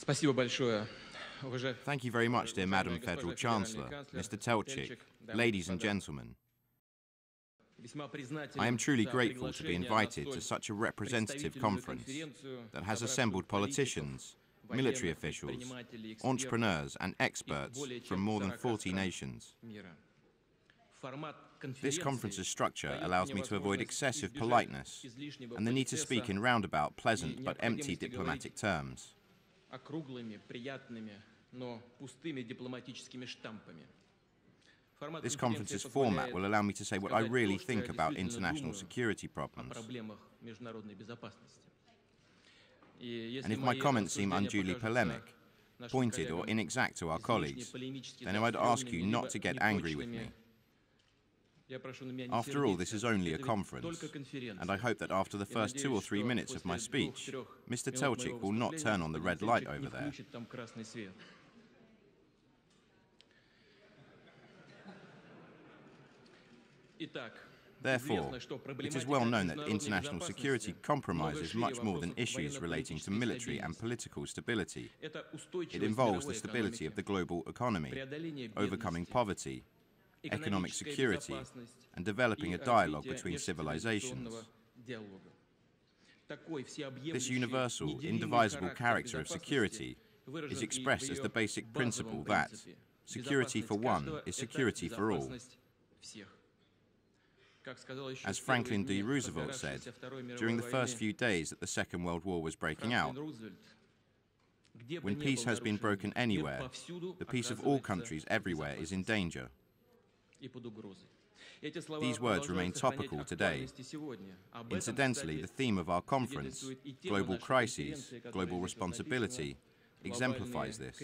Thank you very much, dear Madam Federal Chancellor, Mr. Telchik, ladies and gentlemen. I am truly grateful to be invited to such a representative conference that has assembled politicians, military officials, entrepreneurs and experts from more than 40 nations. This conference's structure allows me to avoid excessive politeness and the need to speak in roundabout, pleasant but empty diplomatic terms. This conference's format will allow me to say what I really think about international security problems. And if my comments seem unduly polemic, pointed or inexact to our colleagues, then I would ask you not to get angry with me. After all, this is only a conference, and I hope that after the first 2 or 3 minutes of my speech, Mr. Telchik will not turn on the red light over there. Therefore, it is well known that international security compromises much more than issues relating to military and political stability. It involves the stability of the global economy, overcoming poverty, economic security, and developing a dialogue between civilizations. This universal, indivisible character of security is expressed as the basic principle that security for one is security for all. As Franklin D. Roosevelt said during the first few days that the Second World War was breaking out, when peace has been broken anywhere, the peace of all countries everywhere is in danger. These words remain topical today. Incidentally, the theme of our conference, Global Crises, Global Responsibility, exemplifies this.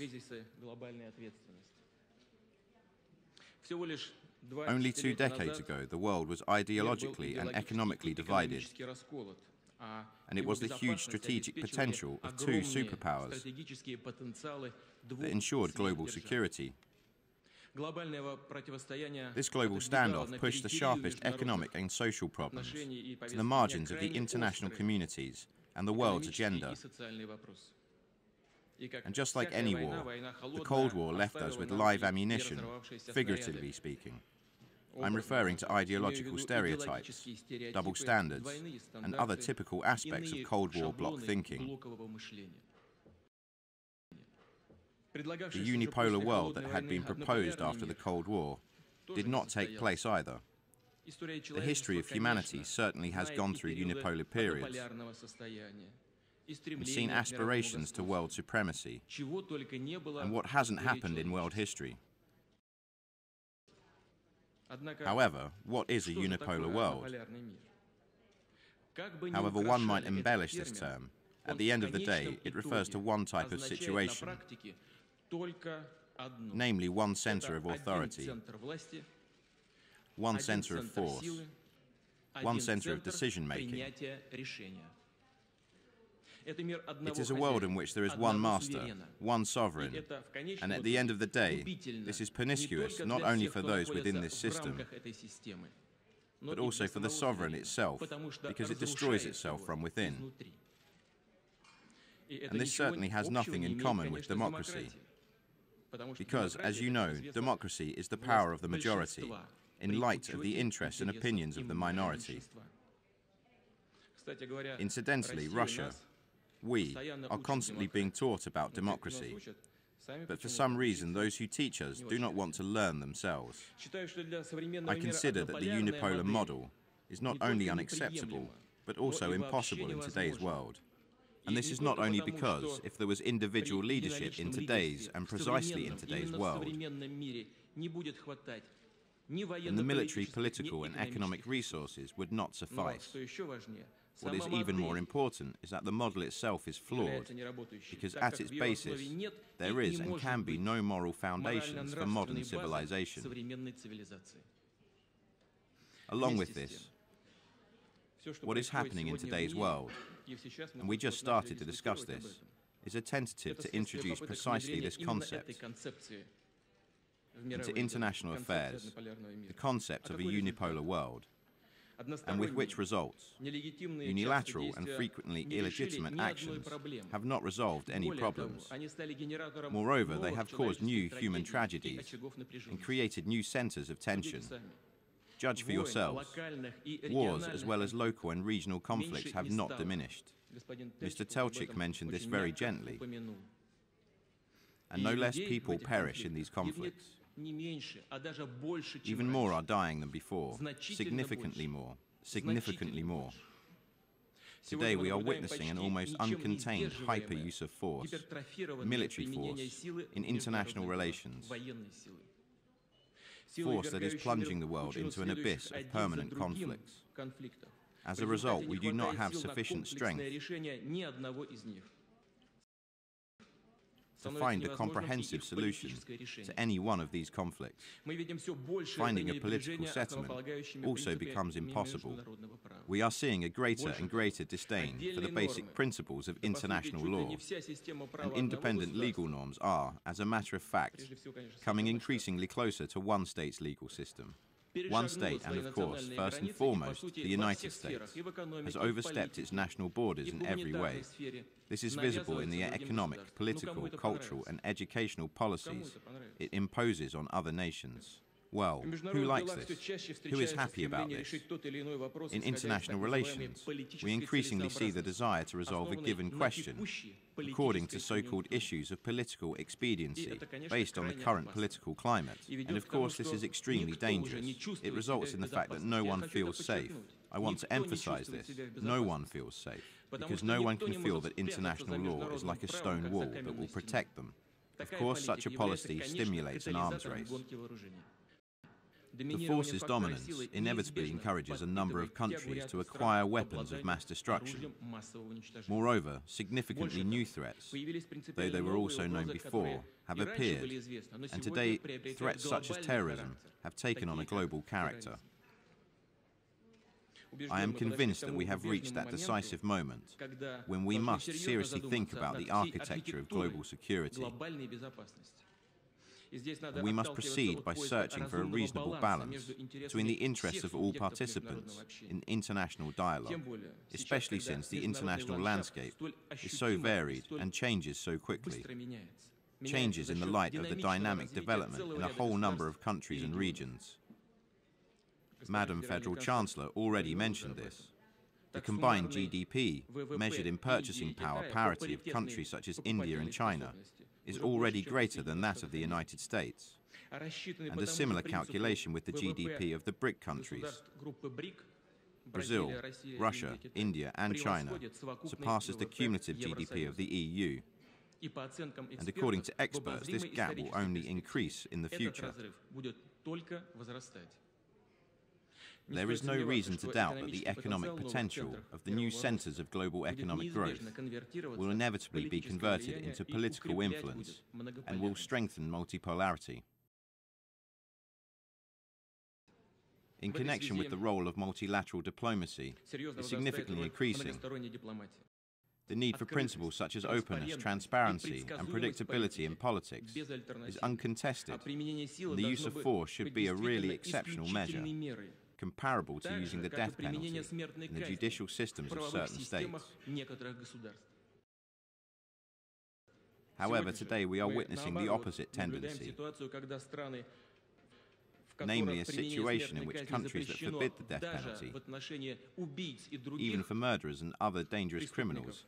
Only 2 decades ago, the world was ideologically and economically divided, and it was the huge strategic potential of 2 superpowers that ensured global security. This global standoff pushed the sharpest economic and social problems to the margins of the international communities and the world's agenda. And just like any war, the Cold War left us with live ammunition, figuratively speaking. I'm referring to ideological stereotypes, double standards, and other typical aspects of Cold War bloc thinking. The unipolar world that had been proposed after the Cold War did not take place either. The history of humanity certainly has gone through unipolar periods and seen aspirations to world supremacy, and what hasn't happened in world history. However, what is a unipolar world? However one might embellish this term, at the end of the day, it refers to one type of situation, namely one center of authority, one center of force, one center of decision-making. It is a world in which there is one master, one sovereign, and at the end of the day, this is pernicious not only for those within this system, but also for the sovereign itself, because it destroys itself from within. And this certainly has nothing in common with democracy, because, as you know, democracy is the power of the majority, in light of the interests and opinions of the minority. Incidentally, Russia, we, are constantly being taught about democracy, but for some reason those who teach us do not want to learn themselves. I consider that the unipolar model is not only unacceptable, but also impossible in today's world. And this is not only because if there was individual leadership in today's and precisely in today's world, then the military, political and economic resources would not suffice. What is even more important is that the model itself is flawed, because at its basis, there is and can be no moral foundations for modern civilization. Along with this, what is happening in today's world, and we just started to discuss this, is a tentative to introduce precisely this concept into international affairs, the concept of a unipolar world. And with which results? Unilateral and frequently illegitimate actions have not resolved any problems. Moreover, they have caused new human tragedies and created new centers of tension. Judge for yourselves. Wars as well as local and regional conflicts have not diminished. Mr. Telchik mentioned this very gently. And no less people perish in these conflicts. Even more are dying than before, significantly more, significantly more. Today we are witnessing an almost uncontained hyper-use of force, military force, in international relations. Force that is plunging the world into an abyss of permanent conflicts. As a result, we do not have sufficient strength to find a comprehensive solution to any one of these conflicts. Finding a political settlement also becomes impossible. We are seeing a greater and greater disdain for the basic principles of international law, and independent legal norms are, as a matter of fact, coming increasingly closer to one state's legal system. One state, and of course, first and foremost, the United States, has overstepped its national borders in every way. This is visible in the economic, political, cultural, and educational policies it imposes on other nations. Well, who likes this? Who is happy about this? In international relations, we increasingly see the desire to resolve a given question according to so-called issues of political expediency based on the current political climate. And of course, this is extremely dangerous. It results in the fact that no one feels safe. I want to emphasize this. No one feels safe, because no one can feel that international law is like a stone wall that will protect them. Of course, such a policy stimulates an arms race. The force's dominance inevitably encourages a number of countries to acquire weapons of mass destruction. Moreover, significantly new threats, though they were also known before, have appeared, and today threats such as terrorism have taken on a global character. I am convinced that we have reached that decisive moment when we must seriously think about the architecture of global security. And we must proceed by searching for a reasonable balance between the interests of all participants in international dialogue, especially since the international landscape is so varied and changes so quickly. Changes in the light of the dynamic development in a whole number of countries and regions. Madam Federal Chancellor already mentioned this. The combined GDP, measured in purchasing power parity of countries such as India and China, is already greater than that of the United States, and a similar calculation with the GDP of the BRIC countries. Brazil, Russia, India and China surpasses the cumulative GDP of the EU, and according to experts, this gap will only increase in the future. There is no reason to doubt that the economic potential of the new centers of global economic growth will inevitably be converted into political influence and will strengthen multipolarity. In connection with the role of multilateral diplomacy is significantly increasing. The need for principles such as openness, transparency, and predictability in politics is uncontested, and the use of force should be a really exceptional measure, comparable to using the death penalty in the judicial systems of certain states. However, today we are witnessing the opposite tendency, namely a situation in which countries that forbid the death penalty, even for murderers and other dangerous criminals,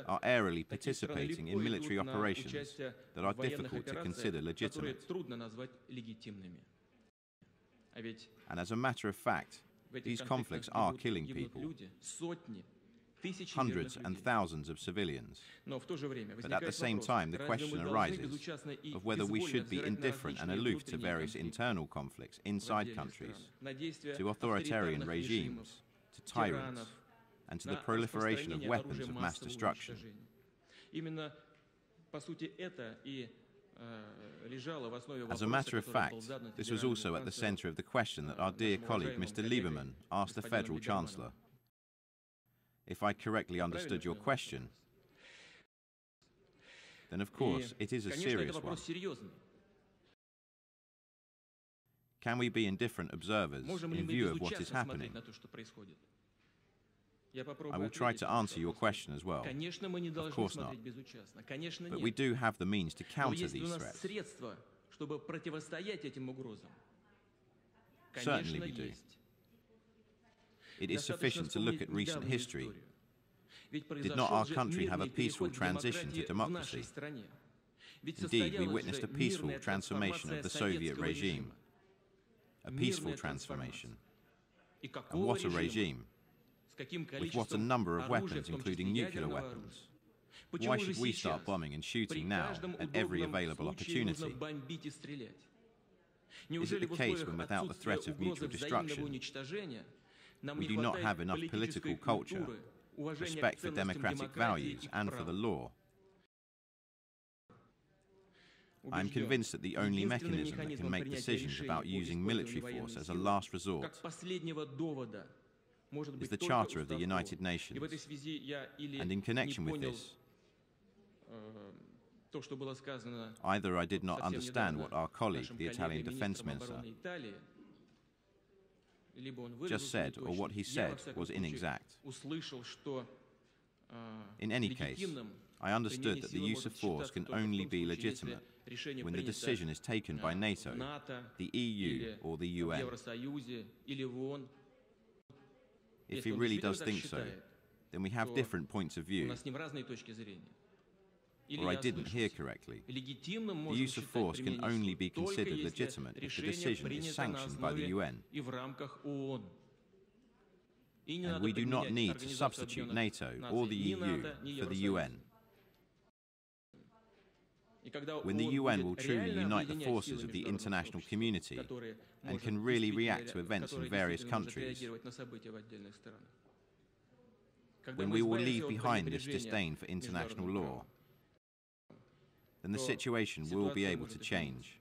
are airily participating in military operations that are difficult to consider legitimate. And as a matter of fact, these conflicts are killing people, hundreds and thousands of civilians. But at the same time, the question arises of whether we should be indifferent and aloof to various internal conflicts inside countries, to authoritarian regimes, to tyrants, and to the proliferation of weapons of mass destruction. As a matter of fact, this was also at the center of the question that our dear colleague Mr. Lieberman asked the Federal Chancellor. If I correctly understood your question, then of course it is a serious one. Can we be indifferent observers in view of what is happening? I will try to answer your question as well. Of course not. But we do have the means to counter these threats. Certainly we do. It is sufficient to look at recent history. Did not our country have a peaceful transition to democracy? Indeed, we witnessed a peaceful transformation of the Soviet regime. A peaceful transformation. And what a regime! With what a number of weapons, including nuclear weapons. Why should we start bombing and shooting now at every available opportunity? Is it the case when without the threat of mutual destruction, we do not have enough political culture, respect for democratic values and for the law? I am convinced that the only mechanism that can make decisions about using military force as a last resort is the Charter of the United Nations. And in connection with this, either I did not understand what our colleague, the Italian Defense Minister, just said, or what he said was inexact. In any case, I understood that the use of force can only be legitimate when the decision is taken by NATO, the EU, or the UN. If he really does think so, then we have different points of view. Or I didn't hear correctly. The use of force can only be considered legitimate if the decision is sanctioned by the UN. And we do not need to substitute NATO or the EU for the UN. When the UN will truly unite the forces of the international community and can really react to events in various countries, when we will leave behind this disdain for international law, then the situation will be able to change.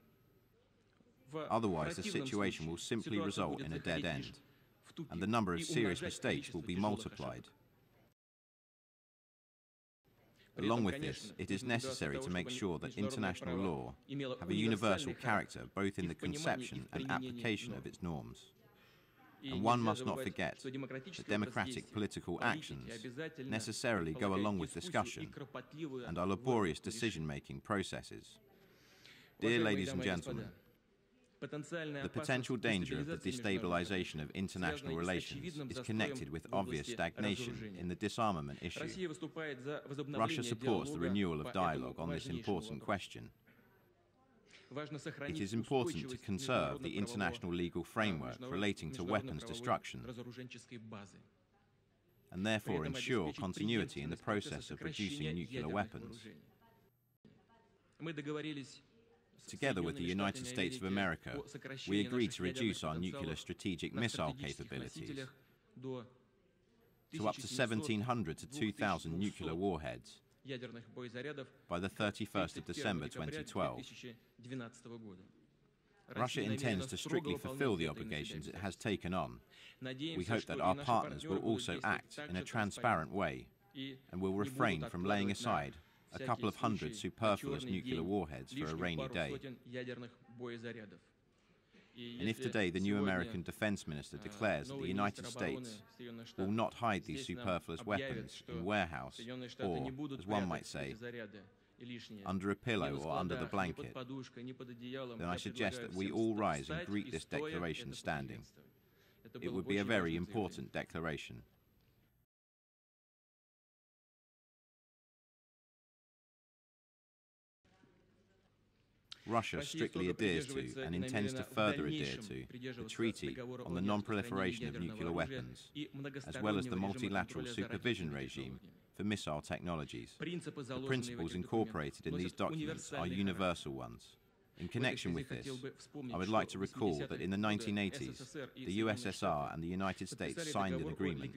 Otherwise, the situation will simply result in a dead end, and the number of serious mistakes will be multiplied. Along with this, it is necessary to make sure that international law have a universal character both in the conception and application of its norms. And one must not forget that democratic political actions necessarily go along with discussion and are laborious decision-making processes. Dear ladies and gentlemen, the potential danger of the destabilization of international relations is connected with obvious stagnation in the disarmament issue. Russia supports the renewal of dialogue on this important question. It is important to conserve the international legal framework relating to weapons destruction and therefore ensure continuity in the process of reducing nuclear weapons. Together with the United States of America, we agreed to reduce our nuclear strategic missile capabilities to up to 1,700 to 2,000 nuclear warheads by the 31st of December 2012. Russia intends to strictly fulfill the obligations it has taken on. We hope that our partners will also act in a transparent way and will refrain from laying aside a couple of hundred superfluous nuclear warheads for a rainy day. And if today the new American Defense Minister declares that the United States will not hide these superfluous weapons in warehouse or, as one might say, under a pillow or under the blanket, then I suggest that we all rise and greet this declaration standing. It would be a very important declaration. Russia strictly adheres to and intends to further adhere to the Treaty on the Non-Proliferation of Nuclear Weapons, as well as the multilateral supervision regime for missile technologies. The principles incorporated in these documents are universal ones. In connection with this, I would like to recall that in the 1980s, the USSR and the United States signed an agreement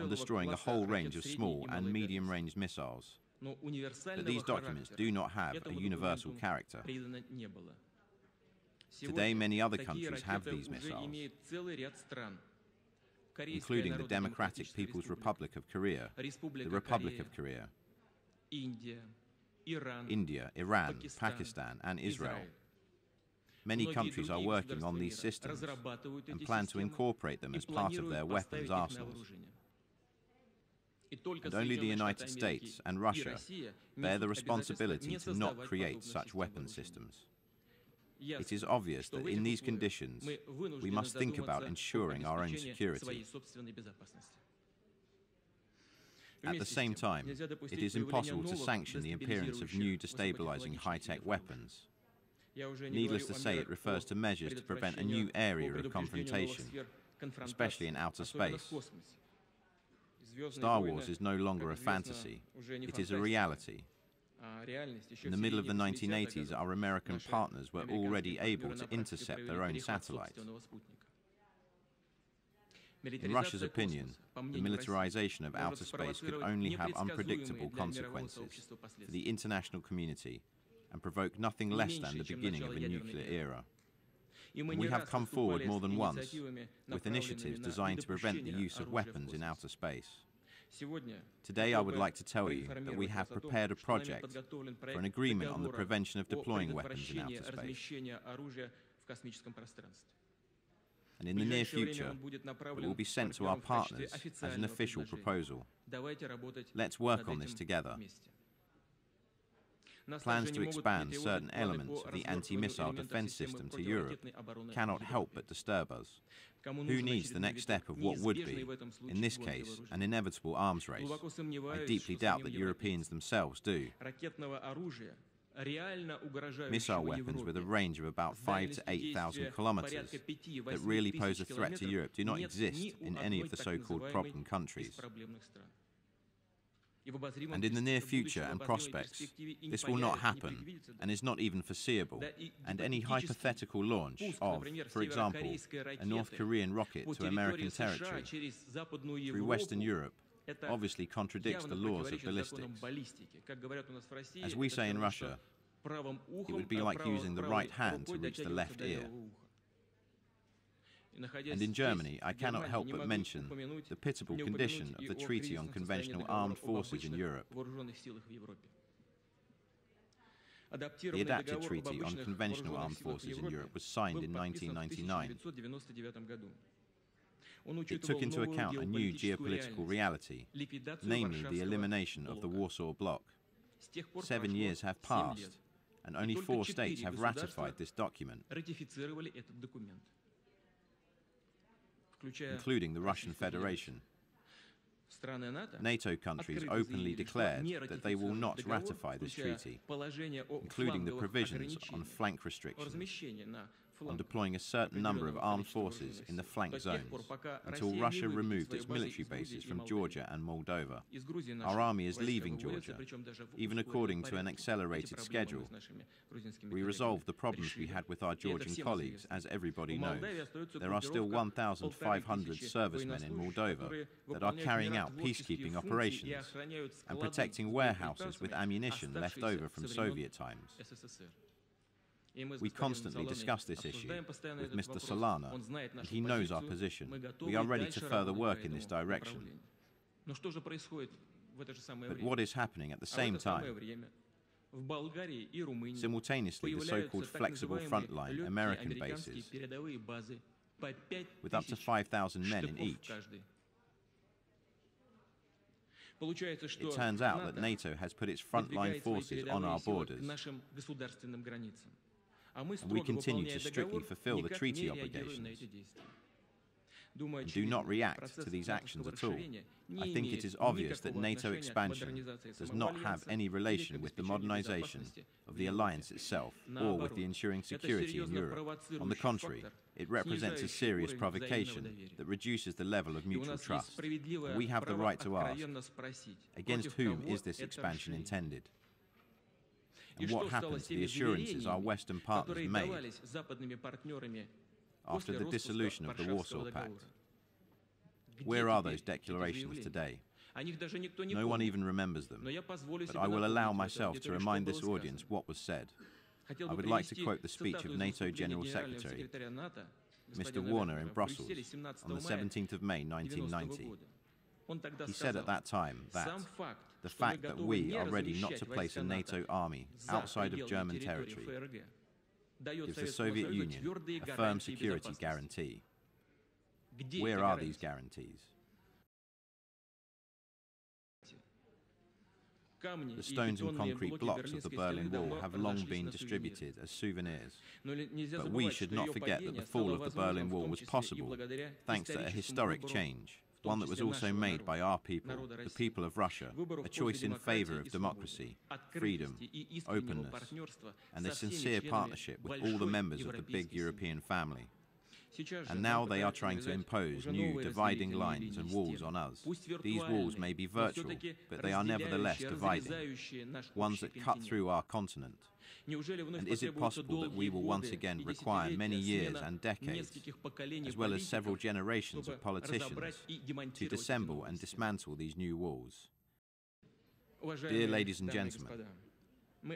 on destroying a whole range of small and medium-range missiles. But these documents do not have a universal character. Today, many other countries have these missiles, including the Democratic People's Republic of Korea, the Republic of Korea, India, Iran, Pakistan, and Israel. Many countries are working on these systems and plan to incorporate them as part of their weapons arsenals. And only the United States and Russia bear the responsibility to not create such weapon systems. It is obvious that in these conditions, we must think about ensuring our own security. At the same time, it is impossible to sanction the appearance of new destabilizing high-tech weapons. Needless to say, it refers to measures to prevent a new area of confrontation, especially in outer space. Star Wars is no longer a fantasy, it is a reality. In the middle of the 1980s, our American partners were already able to intercept their own satellites. In Russia's opinion, the militarization of outer space could only have unpredictable consequences for the international community and provoke nothing less than the beginning of a nuclear era. And we have come forward more than once with initiatives designed to prevent the use of weapons in outer space. Today, I would like to tell you that we have prepared a project for an agreement on the prevention of deploying weapons in outer space. And in the near future, it will be sent to our partners as an official proposal. Let's work on this together. Plans to expand certain elements of the anti-missile defense system to Europe cannot help but disturb us. Who needs the next step of what would be, in this case, an inevitable arms race? I deeply doubt that Europeans themselves do. Missile weapons with a range of about 5,000 to 8,000 kilometers that really pose a threat to Europe do not exist in any of the so-called problem countries. And in the near future and prospects, this will not happen and is not even foreseeable. And any hypothetical launch of, for example, a North Korean rocket to American territory through Western Europe obviously contradicts the laws of ballistics. As we say in Russia, it would be like using the right hand to reach the left ear. And in Germany, I cannot help but mention the pitiable condition of the Treaty on Conventional Armed Forces in Europe. The adapted Treaty on Conventional Armed Forces in Europe was signed in 1999. It took into account a new geopolitical reality, namely the elimination of the Warsaw Bloc. 7 years have passed, and only 4 states have ratified this document, including the Russian Federation. NATO countries openly declared that they will not ratify this treaty, including the provisions on flank restrictions, on deploying a certain number of armed forces in the flank zones, until Russia removed its military bases from Georgia and Moldova. Our army is leaving Georgia, even according to an accelerated schedule. We resolved the problems we had with our Georgian colleagues, as everybody knows. There are still 1,500 servicemen in Moldova that are carrying out peacekeeping operations and protecting warehouses with ammunition left over from Soviet times. We constantly discuss this issue with Mr. Solana, and he knows our position. We are ready to further work in this direction. But what is happening at the same time? Simultaneously, the so-called flexible frontline American bases, with up to 5,000 men in each. It turns out that NATO has put its frontline forces on our borders, and we continue to strictly fulfill the treaty obligations and do not react to these actions at all. I think it is obvious that NATO expansion does not have any relation with the modernization of the alliance itself or with the ensuring security in Europe. On the contrary, it represents a serious provocation that reduces the level of mutual trust. And we have the right to ask, against whom is this expansion intended? And what happened to the assurances our Western partners made after the dissolution of the Warsaw Pact? Where are those declarations today? No one even remembers them, but I will allow myself to remind this audience what was said. I would like to quote the speech of NATO General Secretary, Mr. Warner, in Brussels on the 17th of May 1990. He said at that time that the fact that we are ready not to place a NATO army outside of German territory gives the Soviet Union a firm security guarantee. Where are these guarantees? The stones and concrete blocks of the Berlin Wall have long been distributed as souvenirs. But we should not forget that the fall of the Berlin Wall was possible thanks to a historic change, one that was also made by our people, the people of Russia, a choice in favor of democracy, freedom, openness, and a sincere partnership with all the members of the big European family. And now they are trying to impose new dividing lines and walls on us. These walls may be virtual, but they are nevertheless dividing, ones that cut through our continent. And is it possible that we will once again require many years and decades, as well as several generations of politicians, to disassemble and dismantle these new walls? Dear ladies and gentlemen,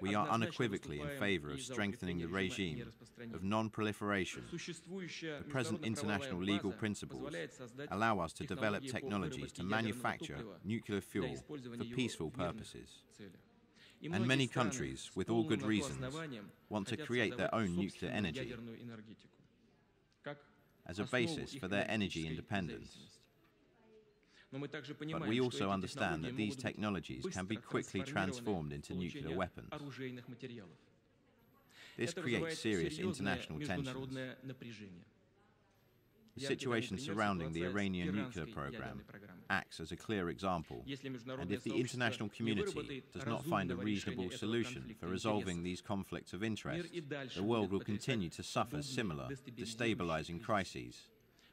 we are unequivocally in favor of strengthening the regime of non-proliferation. The present international legal principles allow us to develop technologies to manufacture nuclear fuel for peaceful purposes. And many countries, with all good reasons, want to create their own nuclear energy as a basis for their energy independence. But we also understand that these technologies can be quickly transformed into nuclear weapons. This creates serious international tensions. The situation surrounding the Iranian nuclear program acts as a clear example, and if the international community does not find a reasonable solution for resolving these conflicts of interest, the world will continue to suffer similar, destabilizing crises,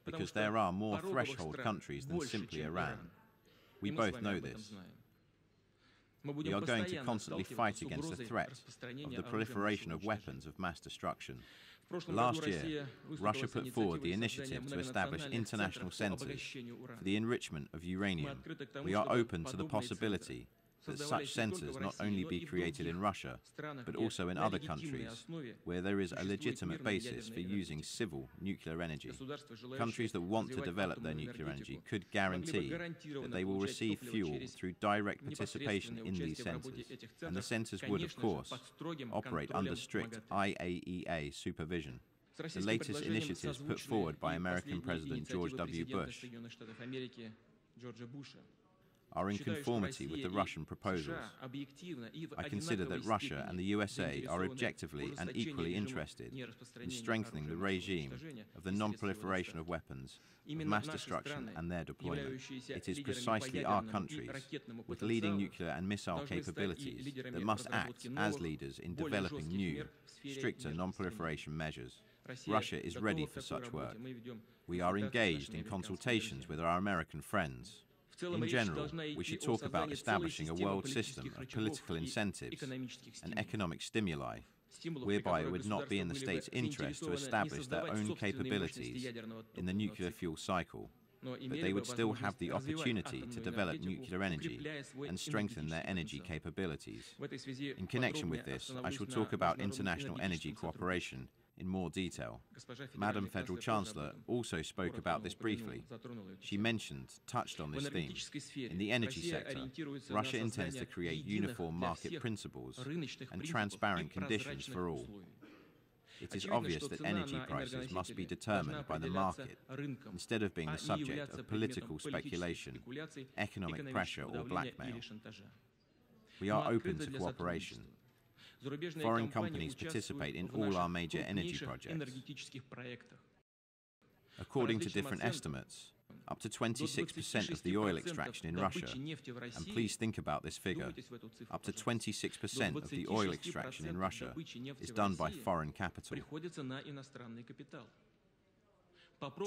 because there are more threshold countries than simply Iran. We both know this. We are going to constantly fight against the threat of the proliferation of weapons of mass destruction. Last year, Russia put forward the initiative to establish international centers for the enrichment of uranium. We are open to the possibility that such centers not only be created in Russia, but also in other countries where there is a legitimate basis for using civil nuclear energy. Countries that want to develop their nuclear energy could guarantee that they will receive fuel through direct participation in these centers, and the centers would, of course, operate under strict IAEA supervision. The latest initiatives put forward by American President George W. Bush are in conformity with the Russian proposals. I consider that Russia and the USA are objectively and equally interested in strengthening the regime of the non-proliferation of weapons of mass destruction and their deployment. It is precisely our countries, with leading nuclear and missile capabilities, that must act as leaders in developing new, stricter non-proliferation measures. Russia is ready for such work. We are engaged in consultations with our American friends. In general, we should talk about establishing a world system of political incentives and economic stimuli, whereby it would not be in the state's interest to establish their own capabilities in the nuclear fuel cycle, but they would still have the opportunity to develop nuclear energy and strengthen their energy capabilities. In connection with this, I shall talk about international energy cooperation in more detail. Madam Federal Chancellor also spoke about this briefly. She touched on this theme. In the energy sector, Russia intends to create uniform market principles and transparent conditions for all. It is obvious that energy prices must be determined by the market instead of being the subject of political speculation, economic pressure or blackmail. We are open to cooperation. Foreign companies participate in all our major energy projects. According to different estimates, up to 26% of the oil extraction in Russia, and please think about this figure, up to 26% of the oil extraction in Russia is done by foreign capital.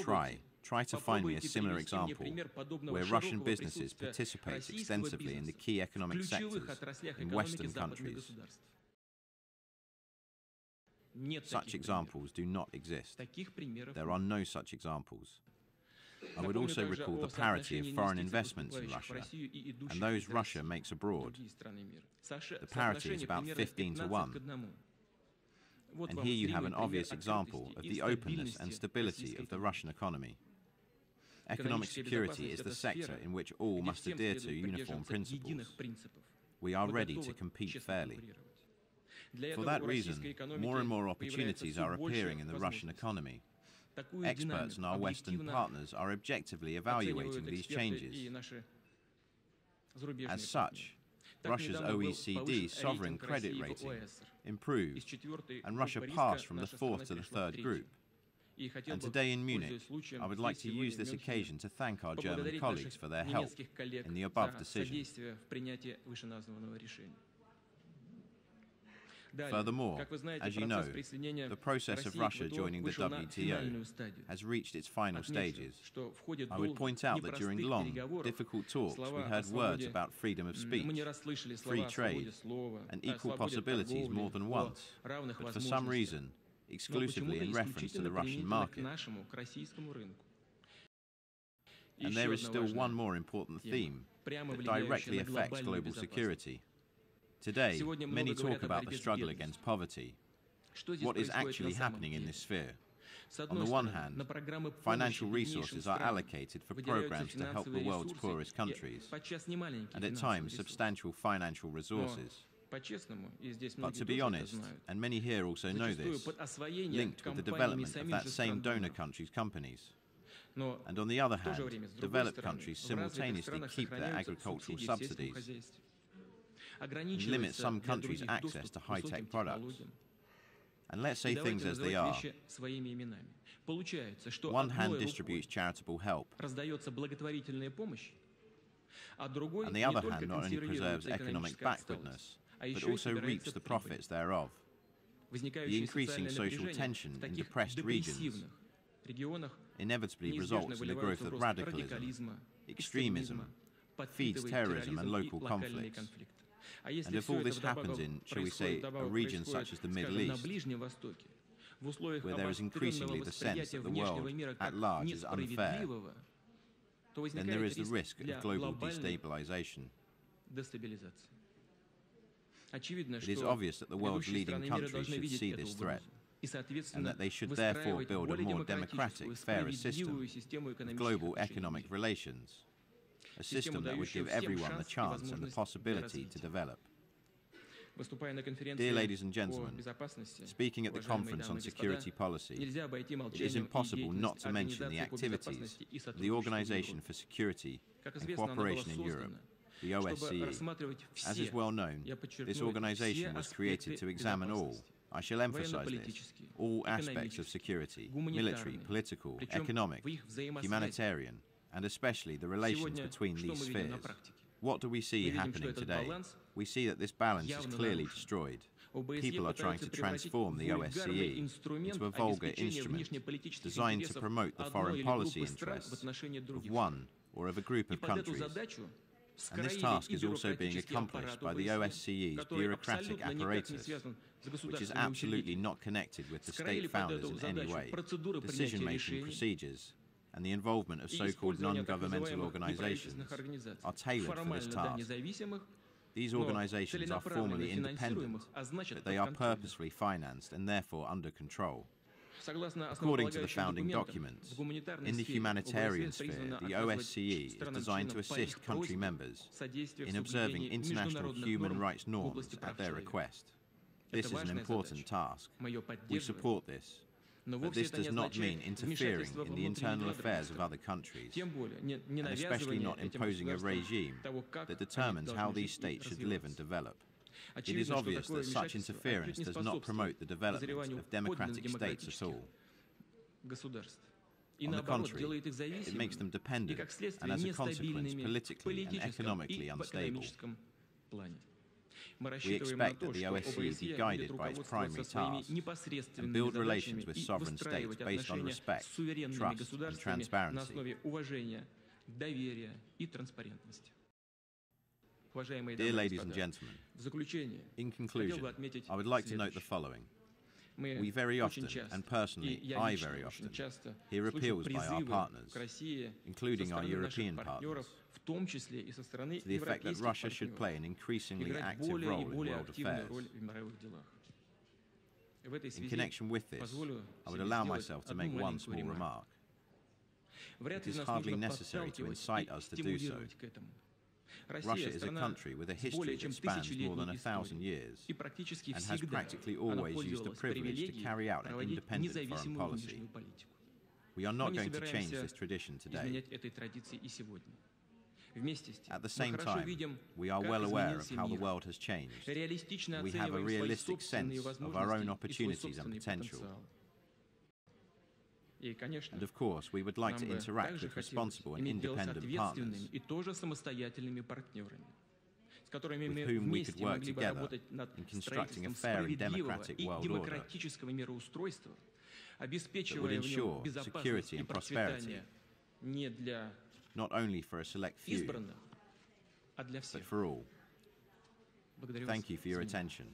Try to find me a similar example where Russian businesses participate extensively in the key economic sectors in Western countries. Such examples do not exist. There are no such examples. I would also recall the parity of foreign investments in Russia and those Russia makes abroad. The parity is about 15 to 1. And here you have an obvious example of the openness and stability of the Russian economy. Economic security is the sector in which all must adhere to uniform principles. We are ready to compete fairly. For that reason, more and more opportunities are appearing in the Russian economy. Experts and our Western partners are objectively evaluating these changes. As such, Russia's OECD sovereign credit rating improved, and Russia passed from the fourth to the third group. And today in Munich, I would like to use this occasion to thank our German colleagues for their help in the above decision. Furthermore, as you know, the process of Russia joining the WTO has reached its final stages. I would point out that during long, difficult talks, we heard words about freedom of speech, free trade, and equal possibilities more than once, but for some reason, exclusively in reference to the Russian market. And there is still one more important theme that directly affects global security. Today, many talk about the struggle against poverty. What is actually happening in this sphere? On the one hand, financial resources are allocated for programs to help the world's poorest countries, and at times substantial financial resources. But to be honest, and many here also know this, linked with the development of that same donor country's companies. And on the other hand, developed countries simultaneously keep their agricultural subsidies, and limit some countries' access to high-tech products. And let's say things as they are. One hand distributes charitable help, and the other hand not only preserves economic backwardness, but also reaps the profits thereof. The increasing social tension in depressed regions inevitably results in the growth of radicalism, extremism, feeds terrorism and local conflicts. And if all this happens in, shall we say, a region such as the Middle East, where there is increasingly the sense that the world at large is unfair, then there is the risk of global destabilization. It is obvious that the world's leading countries should see this threat, and that they should therefore build a more democratic, fairer system of global economic relations, a system that would give everyone the chance and the possibility to develop. Dear ladies and gentlemen, speaking at the Conference on Security Policy, it is impossible not to mention the activities of the Organization for Security and Cooperation in Europe, the OSCE. As is well known, this organization was created to examine all, I shall emphasize this, all aspects of security, military, political, economic, humanitarian, and especially the relations between these spheres. What do we see happening today? We see that this balance is clearly destroyed. People are trying to transform the OSCE into a vulgar instrument designed to promote the foreign policy interests of one or of a group of countries. And this task is also being accomplished by the OSCE's bureaucratic apparatus, which is absolutely not connected with the state founders in any way. Decision-making procedures and the involvement of so-called non-governmental organizations are tailored for this task. These organizations are formally independent, but they are purposefully financed and therefore under control. According to the founding documents, in the humanitarian sphere, the OSCE is designed to assist country members in observing international human rights norms at their request. This is an important task. We support this. But this does not mean interfering in the internal affairs of other countries, and especially not imposing a regime that determines how these states should live and develop. It is obvious that such interference does not promote the development of democratic states at all. On the contrary, it makes them dependent and, as a consequence, politically and economically unstable. We expect that the OSCE be guided by its primary task and build relations with sovereign states based on respect, trust and transparency. Dear ladies and gentlemen, in conclusion, I would like to note the following. We very often, and personally I very often, hear appeals by our partners, including our European partners, to the effect that Russia should play an increasingly active role in world affairs. In connection with this, I would allow myself to make one small remark. It is hardly necessary to incite us to do so. Russia is a country with a history that spans more than 1,000 years and has practically always used the privilege to carry out an independent foreign policy. We are not going to change this tradition today. At the same time, we are well aware of how the world has changed. We have a realistic sense of our own opportunities and potential. And of course, we would like to interact with responsible and independent partners with whom we could work together in constructing a fair and democratic world order that would ensure security and prosperity, not only for a select few, but for all. Thank you for your attention.